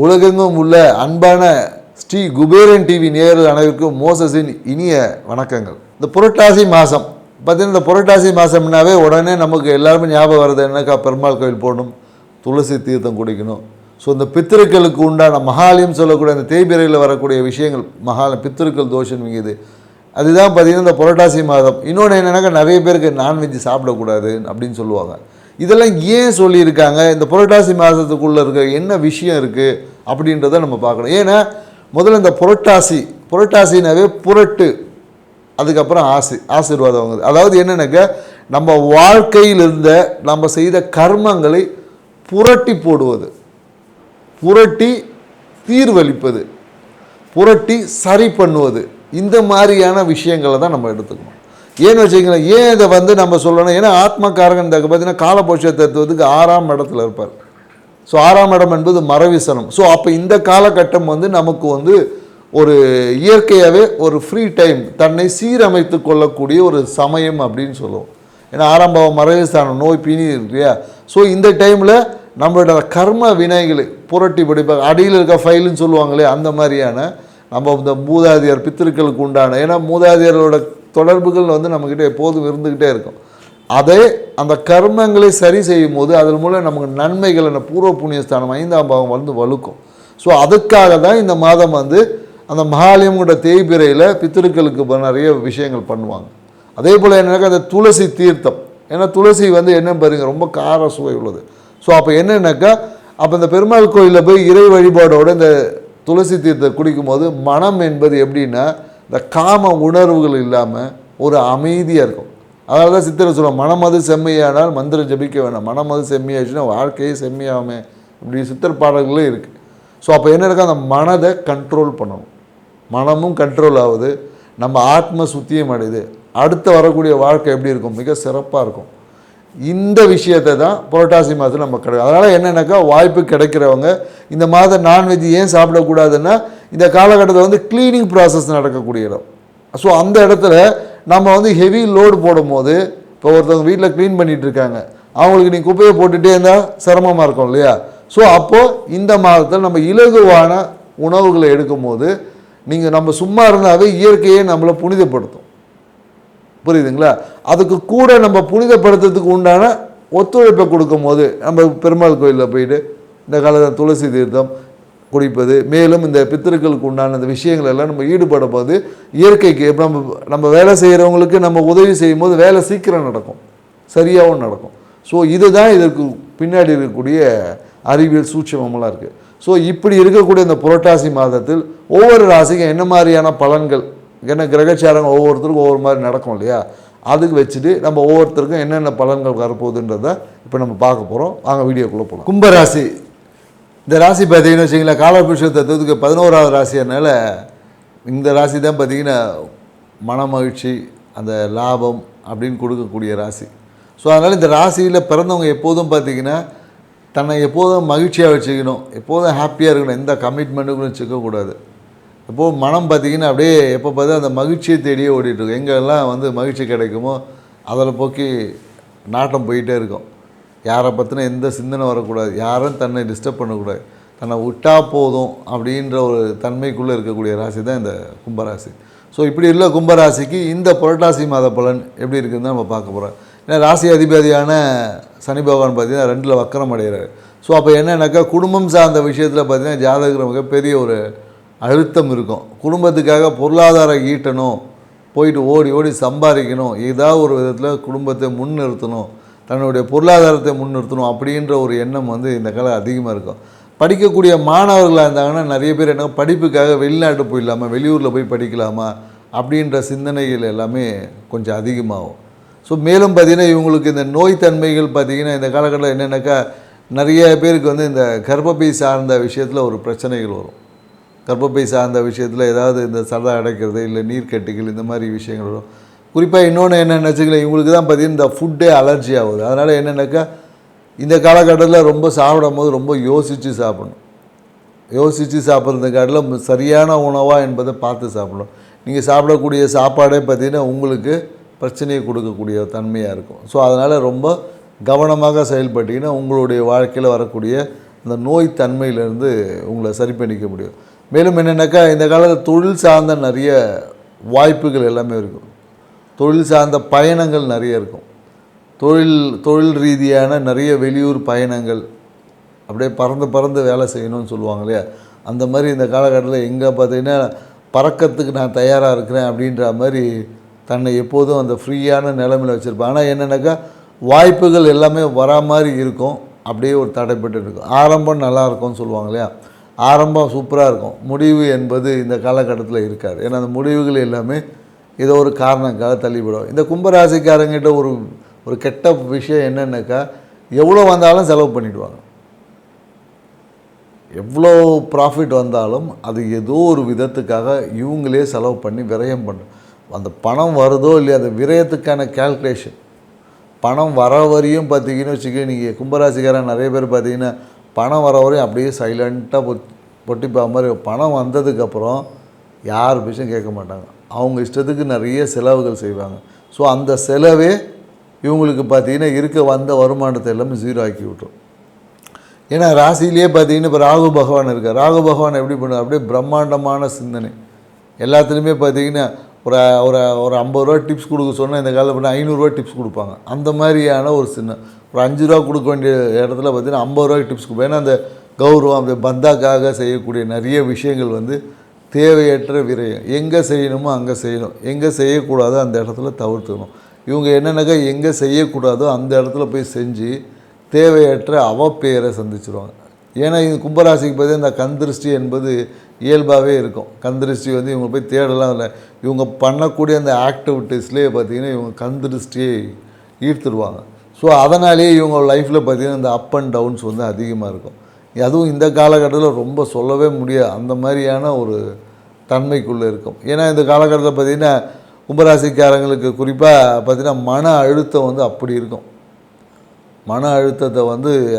உலகெங்கும் உள்ள அன்பான ஸ்ரீ குபேரன் டிவி நேயர்கள் அனைவருக்கும் மோசஸின் இனிய வணக்கங்கள். இந்த புரட்டாசி மாதம் பார்த்தீங்கன்னா, இந்த புரட்டாசி மாதம்னாவே உடனே நமக்கு எல்லாருமே ஞாபகம் வருது என்னக்கா, பெருமாள் கோயில் போகணும், துளசி தீர்த்தம் குடிக்கணும். ஸோ இந்த பித்திருக்களுக்கு உண்டான மகாலயம் சொல்லக்கூடிய அந்த தேய்பிரையில் வரக்கூடிய விஷயங்கள் பித்திருக்கள் தோஷம் மிகுது. அதுதான் பார்த்திங்கன்னா இந்த புரட்டாசி மாதம். இன்னொன்று என்னென்னாக்கா, நிறைய பேருக்கு நான்வெஜ் சாப்பிடக்கூடாது அப்படின்னு சொல்லுவாங்க. இதெல்லாம் ஏன் சொல்லியிருக்காங்க, இந்த புரட்டாசி மாதத்துக்குள்ளே இருக்க என்ன விஷயம் இருக்குது அப்படின்றத நம்ம பார்க்கணும். ஏன்னா முதல்ல இந்த புரட்டாசினாவே புரட்டு, அதுக்கப்புறம் ஆசீர்வாதம் வாங்குது. அதாவது என்னென்னாக்கா, நம்ம வாழ்க்கையில் இருந்த நம்ம செய்த கர்மங்களை புரட்டி போடுவது, புரட்டி தீர்வளிப்பது, புரட்டி சரி பண்ணுவது, இந்த மாதிரியான விஷயங்களை தான் நம்ம எடுத்துக்கணும். ஏன்னு வச்சுக்கலாம், ஏன் இதை நம்ம சொல்லணும், ஏன்னா ஆத்மகாரகன் பார்த்தீங்கன்னா காலபோஷ தத்துவத்துக்கு 6ஆம் இடத்துல இருப்பார். ஸோ 6ஆம் இடம் என்பது மரவிசனம். ஸோ அப்போ இந்த காலகட்டம் நமக்கு ஒரு இயற்கையாகவே ஒரு ஃப்ரீ டைம், தன்னை சீரமைத்து கொள்ளக்கூடிய ஒரு சமயம் அப்படின்னு சொல்லுவோம். ஏன்னா 6ஆம் பாவம் மரவிஸ்தானம், நோய் பிணி இருக்கு இல்லையா. ஸோ இந்த டைமில் நம்மளோட கர்ம வினைகளை புரட்டி படிப்பாங்க. அடியில் இருக்க ஃபைலுன்னு சொல்லுவாங்களே, அந்த மாதிரியான நம்ம இந்த மூதாதையர் பித்திருக்களுக்கு உண்டான, ஏன்னா மூதாதையரோட தொடர்புகள் நம்மக்கிட்ட எப்போதும் இருந்துக்கிட்டே இருக்கும். அதே அந்த கர்மங்களை சரி செய்யும் போது அதன் மூலம் நமக்கு நன்மைகள், அந்த பூர்வ புண்ணியஸ்தானம் 5ஆம் பாவம் வலுக்கும். ஸோ அதுக்காக தான் இந்த மாதம் அந்த மகாலயம்ங்கிற தேய்பிரையில் பித்திருக்களுக்கு நிறைய விஷயங்கள் பண்ணுவாங்க. அதே போல் என்னன்னாக்கா, அந்த துளசி தீர்த்தம், ஏன்னா துளசி என்ன பாருங்க, ரொம்ப கார சுவை உள்ளது. ஸோ அப்போ என்னன்னாக்கா, அப்போ இந்த பெருமாள் கோயிலில் போய் இறை வழிபாடோடு இந்த துளசி தீர்த்தம் குடிக்கும்போது மனம் என்பது எப்படின்னா, இந்த காம உணர்வுகள் இல்லாமல் ஒரு அமைதியாக இருக்கும். அதனால தான் சித்திரை சொல்லுவோம், மனமது செம்மையானால் மந்திரம் ஜபிக்க வேணாம், மனமது செம்மையாச்சுன்னா வாழ்க்கையே செம்மையாமே, இப்படி சித்திர பாடல்களே இருக்குது. ஸோ அப்போ என்ன இருக்கா, அந்த மனதை கண்ட்ரோல் பண்ணணும். மனமும் கண்ட்ரோல் ஆகுது, நம்ம ஆத்ம சுத்தியம் அடையுது, அடுத்து வரக்கூடிய வாழ்க்கை எப்படி இருக்கும், மிக சிறப்பாக இருக்கும். இந்த விஷயத்தை தான் புரட்டாசி மாதத்தில் நம்ம கிடைக்கும். அதனால் என்னென்னாக்கா, வாய்ப்பு கிடைக்கிறவங்க இந்த மாதம் நான்வெஜ் ஏன் சாப்பிடக்கூடாதுன்னா, இந்த காலகட்டத்தில் க்ளீனிங் ப்ராசஸ் நடக்கக்கூடிய இடம். ஸோ அந்த இடத்துல நம்ம ஹெவி லோடு போடும் போது, இப்போ ஒருத்தவங்க வீட்டில் க்ளீன் பண்ணிகிட்டு இருக்காங்க, அவங்களுக்கு நீ குப்பையை போட்டுகிட்டே இருந்தால் சிரமமாக இருக்கும் இல்லையா. ஸோ அப்போது இந்த மாதத்தில் நம்ம இலகுவான உணவுகளை எடுக்கும் போது, நம்ம சும்மா இருந்தாவே இயற்கையை நம்மளை புனிதப்படுத்தும். புரியுதுங்களா? அதுக்கு கூட நம்ம புனிதப்படுத்துறதுக்கு உண்டான ஒத்துழைப்பை கொடுக்கும் போது, நம்ம பெருமாள் கோயிலில் போயிட்டு இந்த காலத்தில் துளசி தீர்த்தம் குடிப்பது, மேலும் இந்த பித்திருக்களுக்கு உண்டான இந்த விஷயங்கள் எல்லாம் நம்ம ஈடுபடும் போது, இயற்கைக்கு இப்போ நம்ம வேலை செய்கிறவங்களுக்கு நம்ம உதவி செய்யும் போது வேலை சீக்கிரம் நடக்கும், சரியாகவும் நடக்கும். ஸோ இதுதான் இதற்கு பின்னாடி இருக்கக்கூடிய அறிவியல் சூட்சமெல்லாம் இருக்குது. ஸோ இப்படி இருக்கக்கூடிய இந்த புரட்டாசி மாதத்தில் ஒவ்வொரு ராசிக்கும் என்ன மாதிரியான பலன்கள், ஏன்னா கிரகச்சாரங்கள் ஒவ்வொருத்தருக்கும் ஒவ்வொரு மாதிரி நடக்கும் இல்லையா, அதுக்கு வச்சுட்டு நம்ம ஒவ்வொருத்தருக்கும் என்னென்ன பலன்கள் வரப்போகுதுன்றத இப்போ நம்ம பார்க்க போகிறோம். வாங்க வீடியோக்குள்ளே போகலாம். கும்பராசி, இந்த ராசி பார்த்தீங்கன்னு வச்சிங்களேன், காலபுருஷ தத்துவத்துக்கு 11வது ராசினால இந்த ராசி தான் பார்த்திங்கன்னா மன மகிழ்ச்சி, அந்த லாபம் அப்படின்னு கொடுக்கக்கூடிய ராசி. ஸோ அதனால் இந்த ராசியில் பிறந்தவங்க எப்போதும் பார்த்திங்கன்னா தன்னை எப்போதும் மகிழ்ச்சியாக வச்சுக்கணும், எப்போதும் ஹாப்பியாக இருக்கணும், எந்த கமிட்மெண்ட்டுக்கும் வச்சுக்கக்கூடாது. எப்போது மனம் பார்த்திங்கன்னா அப்படியே எப்போ பார்த்தா அந்த மகிழ்ச்சியை தேடியே ஓடிட்டுருக்கும். எங்கெல்லாம் மகிழ்ச்சி கிடைக்குமோ அதில் போக்கி நாட்டம் போயிட்டே இருக்கும். யாரை பற்றின எந்த சிந்தனை வரக்கூடாது, யாரும் தன்னை டிஸ்டர்ப் பண்ணக்கூடாது, தன்னை விட்டால் போதும் அப்படின்ற ஒரு தன்மைக்குள்ளே இருக்கக்கூடிய ராசி தான் இந்த கும்பராசி. ஸோ இப்படி உள்ள கும்பராசிக்கு இந்த புரட்டாசி மாத பலன் எப்படி இருக்குதுன்னு தான் நம்ம பார்க்க போகிறோம். ஏன்னா ராசி அதிபதியான சனி பகவான் பார்த்திங்கன்னா 2ல் வக்கரம் அடைகிறார். ஸோ அப்போ என்னன்னாக்கா, குடும்பம் சார்ந்த விஷயத்தில் பார்த்திங்கன்னா ஜாதகருக்கு பெரிய ஒரு அழுத்தம் இருக்கும். குடும்பத்துக்காக பொருளாதாரம் ஈட்டணும், போயிட்டு ஓடி ஓடி சம்பாதிக்கணும், ஏதாவது ஒரு விதத்தில் குடும்பத்தை முன்னிறுத்தணும், தன்னுடைய பொருளாதாரத்தை முன்னிறுத்தணும் அப்படின்ற ஒரு எண்ணம் இந்த காலம் அதிகமாக இருக்கும். படிக்கக்கூடிய மாணவர்களாக இருந்தாங்கன்னா நிறைய பேர் என்ன, படிப்புக்காக வெளிநாட்டு போயிடலாமா, வெளியூரில் போய் படிக்கலாமா அப்படின்ற சிந்தனைகள் எல்லாமே கொஞ்சம் அதிகமாகும். ஸோ மேலும் பார்த்திங்கன்னா இவங்களுக்கு இந்த நோய் தன்மைகள் பார்த்திங்கன்னா இந்த காலகட்டத்தில் என்னென்னாக்கா, நிறைய பேருக்கு இந்த கர்ப்பப்பை சார்ந்த விஷயத்தில் ஒரு பிரச்சனைகள் வரும். கர்ப்பப்பை சார்ந்த விஷயத்தில் ஏதாவது இந்த சதை அடைக்கிறது, இல்லை நீர்க்கட்டிகள், இந்த மாதிரி விஷயங்கள் வரும். குறிப்பாக இன்னொன்று என்னென்னு வச்சுக்கலாம், இவங்களுக்கு தான் பார்த்திங்கன்னா இந்த ஃபுட்டே அலர்ஜி ஆகுது. அதனால் என்னென்னாக்கா, இந்த காலகட்டத்தில் ரொம்ப சாப்பிடும் போது ரொம்ப யோசித்து சாப்பிடணும். யோசித்து சாப்பிட்றதுக்காட்டில் சரியான உணவாக என்பதை பார்த்து சாப்பிடணும். நீங்கள் சாப்பிடக்கூடிய சாப்பாடே பார்த்திங்கன்னா உங்களுக்கு பிரச்சனையை கொடுக்கக்கூடிய தன்மையாக இருக்கும். ஸோ அதனால் ரொம்ப கவனமாக செயல்பட்டிங்கன்னா உங்களுடைய வாழ்க்கையில் வரக்கூடிய அந்த நோய் தன்மையிலேருந்து உங்களை சரி பண்ணிக்க முடியும். மேலும் என்னென்னாக்கா இந்த காலத்தில் தொழில் சார்ந்த நிறைய வாய்ப்புகள் எல்லாமே இருக்கும். தொழில் சார்ந்த பயணங்கள் நிறைய இருக்கும். தொழில் ரீதியான நிறைய வெளியூர் பயணங்கள், அப்படியே பறந்து வேலை செய்யணும்னு சொல்லுவாங்க இல்லையா, அந்த மாதிரி இந்த காலகட்டத்தில் எங்கே பார்த்தீங்கன்னா பறக்கிறதுக்கு நான் தயாராக இருக்கிறேன் அப்படின்ற மாதிரி தன்னை எப்போதும் அந்த ஃப்ரீயான நிலைமையில் வச்சுருப்பேன். ஆனால் என்னென்னாக்கா வாய்ப்புகள் எல்லாமே வரா மாதிரி இருக்கும், அப்படியே ஒரு தடைப்பட்டு இருக்கும். ஆரம்பம் நல்லா இருக்கும்னு சொல்லுவாங்க இல்லையா, ஆரம்பம் சூப்பராக இருக்கும், முடிவு என்பது இந்த காலகட்டத்தில் இருக்காது. ஏன்னா அந்த முடிவுகள் எல்லாமே ஏதோ ஒரு காரணக்காக தள்ளிவிடும். இந்த கும்பராசிக்காரங்கிட்ட ஒரு கெட்ட விஷயம் என்னென்னாக்கா எவ்வளோ வந்தாலும் செலவு பண்ணிவிடுவாங்க. எவ்வளோ ப்ராஃபிட் வந்தாலும் அது ஏதோ ஒரு விதத்துக்காக இவங்களே செலவு பண்ணி விரயம் பண்ணும். அந்த பணம் வருதோ இல்லையா, அந்த விரயத்துக்கான கேல்குலேஷன், பணம் வர வரையும் பார்த்தீங்கன்னு வச்சுக்க, நீங்கள் கும்பராசிக்காரன் நிறைய பேர் பார்த்தீங்கன்னா பணம் வர வரையும் அப்படியே சைலண்ட்டாக பொட்டிப்பா மாதிரி, பணம் வந்ததுக்கப்புறம் யார் விஷயம் கேட்க மாட்டாங்க, அவங்க இஷ்டத்துக்கு நிறைய செலவுகள் செய்வாங்க. ஸோ அந்த செலவே இவங்களுக்கு பார்த்திங்கன்னா வந்த வருமானத்தை எல்லாமே ஜீரோ ஆக்கி விட்டுரும். ஏன்னா ராசியிலே பார்த்திங்கன்னா இப்போ ராகு பகவான் இருக்கார். ராகு பகவான் எப்படி பண்ணுவார், அப்படியே பிரம்மாண்டமான சிந்தனை. எல்லாத்துலேயுமே பார்த்திங்கன்னா ஒரு ஒரு ஒரு 50 ரூபா டிப்ஸ் கொடுக்க சொன்னால் இந்த காலத்தில் பண்ணால் 500 ரூபா டிப்ஸ் கொடுப்பாங்க. அந்த மாதிரியான ஒரு ஒரு 5 ரூபா கொடுக்க வேண்டிய இடத்துல பார்த்திங்கன்னா 50 ரூபாய்க்கு டிப்ஸ் கொடுப்பேன். ஏன்னா அந்த கௌரவம், அந்த பந்தாக்காக செய்யக்கூடிய நிறைய விஷயங்கள் தேவையற்ற விரயம். எங்கே செய்யணுமோ அங்கே செய்யணும், எங்கே செய்யக்கூடாதோ அந்த இடத்துல தவிர்த்துக்கணும். இவங்க என்னென்னாக்கா எங்கே செய்யக்கூடாதோ அந்த இடத்துல போய் செஞ்சு தேவையற்ற அவப்பெயரை சந்திச்சிருவாங்க. ஏன்னா இது கும்பராசிக்கு பார்த்தீங்கன்னா இந்த கந்திருஷ்டி என்பது இயல்பாகவே இருக்கும். கந்திருஷ்டி இவங்க போய் தேடலாம் இல்லை, இவங்க பண்ணக்கூடிய அந்த ஆக்டிவிட்டீஸ்லேயே பார்த்திங்கன்னா இவங்க கந்திருஷ்டியை ஈர்த்துருவாங்க. ஸோ அதனாலேயே இவங்க லைஃப்பில் பார்த்திங்கன்னா இந்த அப் அண்ட் டவுன்ஸ் அதிகமாக இருக்கும். அதுவும் இந்த காலகட்டத்தில் ரொம்ப சொல்லவே முடியாது, அந்த மாதிரியான ஒரு தன்மைக்குள்ளே இருக்கும். ஏன்னா இந்த காலகட்டத்தில் பார்த்திங்கன்னா கும்பராசிக்காரங்களுக்கு குறிப்பாக பார்த்திங்கன்னா மன அழுத்தம் அப்படி இருக்கும். மன அழுத்தத்தை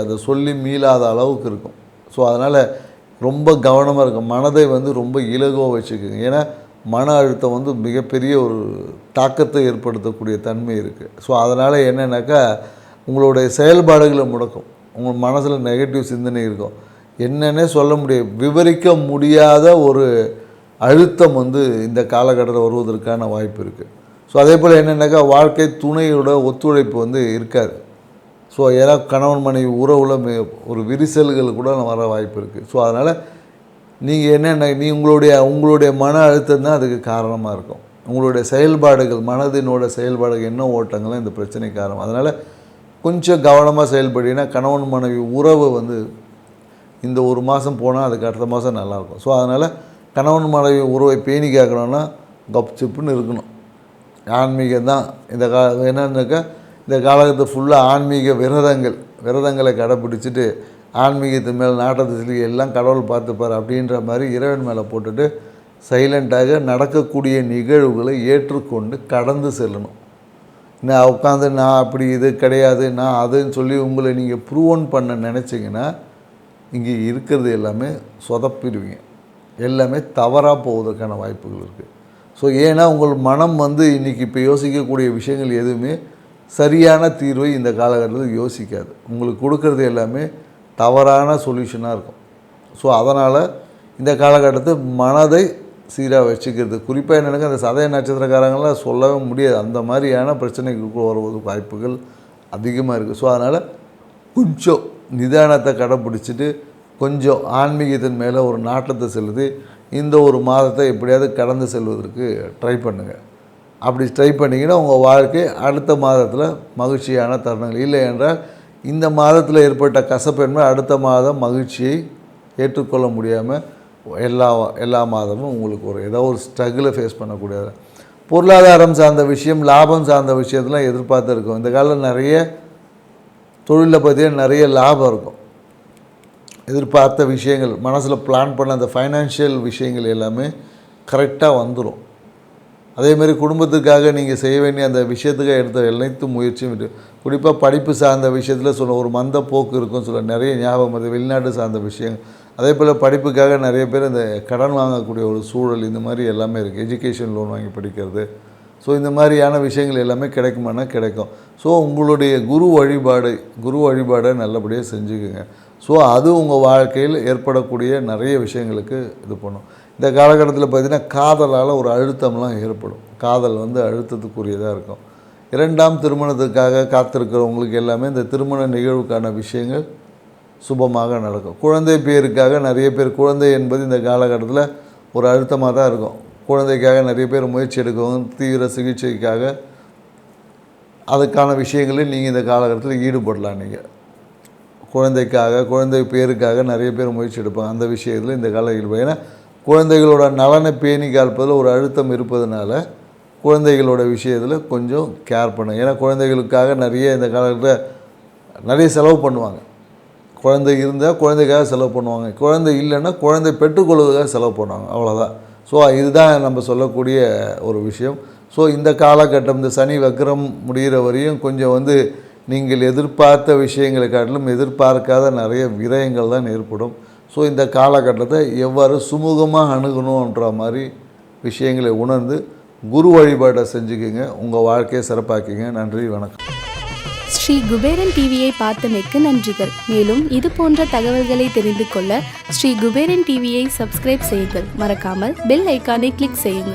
அதை சொல்லி மீளாத அளவுக்கு இருக்கும். ஸோ அதனால் ரொம்ப கவனமாக இருக்கும். மனதை ரொம்ப இலகுவாக வச்சுக்கோங்க. ஏன்னா மன அழுத்தம் மிகப்பெரிய ஒரு தாக்கத்தை ஏற்படுத்தக்கூடிய தன்மை இருக்குது. ஸோ அதனால் என்னென்னாக்கா உங்களுடைய செயல்பாடுகளை முடக்கும். உங்கள் மனசில் நெகட்டிவ் சிந்தனை இருக்கும். என்னன்னே சொல்ல முடியும், விவரிக்க முடியாத ஒரு அழுத்தம் இந்த காலகட்டத்தில் வருவதற்கான வாய்ப்பு இருக்குது. ஸோ அதே போல் என்னென்னாக்கா வாழ்க்கை துணையோட ஒத்துழைப்பு இருக்காது. ஸோ ஏன்னா கணவன் மனைவி உறவில் ஒரு விரிசல்கள் கூட வர வாய்ப்பு இருக்குது. ஸோ அதனால் நீங்கள் என்னென்ன உங்களுடைய மன அழுத்தம் தான் அதுக்கு காரணமாக இருக்கும். உங்களுடைய செயல்பாடுகள், மனதினோட செயல்பாடுகள், என்ன ஓட்டங்களும் இந்த பிரச்சனைக்கு காரணம். அதனால் கொஞ்சம் கவனமாக செயல்படினா கணவன் மனைவி உறவு இந்த ஒரு மாதம் போனால் அதுக்கு அடுத்த மாதம் நல்லாயிருக்கும். ஸோ அதனால் கணவன் மனைவி உறவை பேணி கேட்கணுன்னா கப் சிப்புன்னு இருக்கணும். ஆன்மீகம் தான் இந்த என்னன்னாக்கா இந்த காலகட்டத்தை ஃபுல்லாக ஆன்மீக விரதங்களை கடைப்பிடிச்சிட்டு ஆன்மீகத்து மேலே நாட்டத்தை சொல்லி எல்லாம் கடவுள் பார்த்துப்பார் அப்படின்ற மாதிரி இறைவன் மேலே போட்டுட்டு சைலண்ட்டாக நடக்கக்கூடிய நிகழ்வுகளை ஏற்றுக்கொண்டு கடந்து செல்லணும். நான் உட்காந்து நான் அப்படி இது கிடையாது, நான் அதுன்னு சொல்லி உங்களை நீங்கள் ப்ரூவன் பண்ண நினச்சிங்கன்னா இங்கே இருக்கிறது எல்லாமே சொதப்பிடுவீங்க. எல்லாமே தவறாக போவதற்கான வாய்ப்புகள் இருக்குது. ஸோ ஏன்னா உங்கள் மனம் இன்றைக்கி இப்போ யோசிக்கக்கூடிய விஷயங்கள் எதுவுமே சரியான தீர்வை இந்த காலகட்டத்தில் யோசிக்காது. உங்களுக்கு கொடுக்கறது எல்லாமே தவறான சொல்யூஷனாக இருக்கும். ஸோ அதனால் இந்த காலகட்டத்தை மனதை சீராக வச்சுக்கிறது, குறிப்பாக என்னென்னா அந்த சதய நட்சத்திரக்காரங்களாம் சொல்லவே முடியாது, அந்த மாதிரியான பிரச்சனைக்கு வருவது வாய்ப்புகள் அதிகமாக இருக்குது. ஸோ அதனால் கொஞ்சம் நிதானத்தை கடைப்பிடிச்சிட்டு கொஞ்சம் ஆன்மீகத்தின் மேலே ஒரு நாட்டத்தை செலுத்தி இந்த ஒரு மாதத்தை எப்படியாவது கடந்து செல்வதற்கு ட்ரை பண்ணுங்கள். அப்படி ட்ரை பண்ணிங்கன்னா உங்கள் வாழ்க்கை அடுத்த மாதத்தில் மகிழ்ச்சியான தருணங்கள். இல்லை என்றால் இந்த மாதத்தில் ஏற்பட்ட கசப்பென்மை அடுத்த மாதம் மகிழ்ச்சியை ஏற்றுக்கொள்ள முடியாமல் எல்லா மாதமும் உங்களுக்கு ஏதோ ஒரு ஸ்ட்ரகிளை ஃபேஸ் பண்ணக்கூடியது. பொருளாதாரம் சார்ந்த விஷயம், லாபம் சார்ந்த விஷயத்தெலாம் எதிர்பார்த்து இருக்கும். இந்த காலத்தில் நிறைய தொழிலில் பார்த்தீங்கன்னா நிறைய லாபம் இருக்கும். எதிர்பார்த்த விஷயங்கள், மனசில் பிளான் பண்ண அந்த ஃபைனான்ஷியல் விஷயங்கள் எல்லாமே கரெக்டாக வந்துடும். அதேமாதிரி குடும்பத்துக்காக நீங்கள் செய்ய வேண்டிய அந்த விஷயத்துக்காக எடுத்த அனைத்து முயற்சியும் குறிப்பாக படிப்பு சார்ந்த விஷயத்தில் ஒரு மந்த போக்கு இருக்குன்னு நிறைய ஞாபகம் வருது. வெளிநாட்டு சார்ந்த விஷயங்கள், அதே போல் படிப்புக்காக நிறைய பேர் இந்த கடன் வாங்கக்கூடிய ஒரு சூழல், இந்த மாதிரி எல்லாமே இருக்குது. எஜுகேஷன் லோன் வாங்கி படிக்கிறது, ஸோ இந்த மாதிரியான விஷயங்கள் எல்லாமே கிடைக்குமானா கிடைக்கும். ஸோ உங்களுடைய குரு வழிபாடை நல்லபடியாக செஞ்சுக்குங்க. ஸோ அது உங்கள் வாழ்க்கையில் ஏற்படக்கூடிய நிறைய விஷயங்களுக்கு இது பண்ணும். இந்த காலகட்டத்தில் பார்த்திங்கன்னா காதலால் ஒரு அழுத்தம்லாம் ஏற்படும். காதல் அழுத்தத்துக்குரியதாக இருக்கும். 2ஆம் திருமணத்துக்காக காத்திருக்கிறவங்களுக்கு எல்லாமே இந்த திருமண நிகழ்வுக்கான விஷயங்கள் சுபமாக நடக்கும். குழந்தை பேருக்காக நிறைய பேர், குழந்தை என்பது இந்த காலகட்டத்தில் ஒரு அழுத்தமாக தான் இருக்கும். குழந்தைக்காக நிறைய பேர் முயற்சி எடுக்கவும், தீவிர சிகிச்சைக்காக அதுக்கான விஷயங்களில் நீங்கள் இந்த காலகட்டத்தில் ஈடுபடலாம். நீங்கள் குழந்தை பேருக்காக நிறைய பேர் முயற்சி எடுப்பாங்க. அந்த விஷயத்தில் இந்த காலம் ஈடுபடும். ஏன்னா குழந்தைகளோட நலனை பேணி காப்பதில் ஒரு அழுத்தம் இருப்பதனால குழந்தைகளோட விஷயத்தில் கொஞ்சம் கேர் பண்ணுங்க. ஏன்னா குழந்தைகளுக்காக நிறைய இந்த காலகட்டத்தில் நிறைய செலவு பண்ணுவாங்க. குழந்தை இருந்தால் குழந்தைக்காக செலவு பண்ணுவாங்க, குழந்தை இல்லைன்னா குழந்தை பெற்றுக்கொள்வதற்காக செலவு பண்ணுவாங்க, அவ்வளோதான். ஸோ இதுதான் நம்ம சொல்லக்கூடிய ஒரு விஷயம். ஸோ இந்த காலகட்டம், இந்த சனி வக்ரம் முடிகிற வரையும் கொஞ்சம் நீங்கள் எதிர்பார்த்த விஷயங்களை காட்டிலும் எதிர்பார்க்காத நிறைய விரயங்கள் தான் ஏற்படும். ஸோ இந்த காலகட்டத்தை எவ்வாறு சுமூகமாக அணுகணுன்ற மாதிரி விஷயங்களை உணர்ந்து குரு வழிபாட்டை செஞ்சுக்கிங்க. உங்கள் வாழ்க்கையை சிறப்பாக்கிங்க. நன்றி, வணக்கம். ஸ்ரீ குபேரன் டிவியை பார்த்தமைக்கு நன்றிகள். மேலும் இது போன்ற தகவல்களை தெரிந்து கொள்ள ஸ்ரீ குபேரன் டிவியை சப்ஸ்கிரைப் செய்யுங்கள். மறக்காமல் பெல் ஐக்கானை கிளிக் செய்யுங்கள்.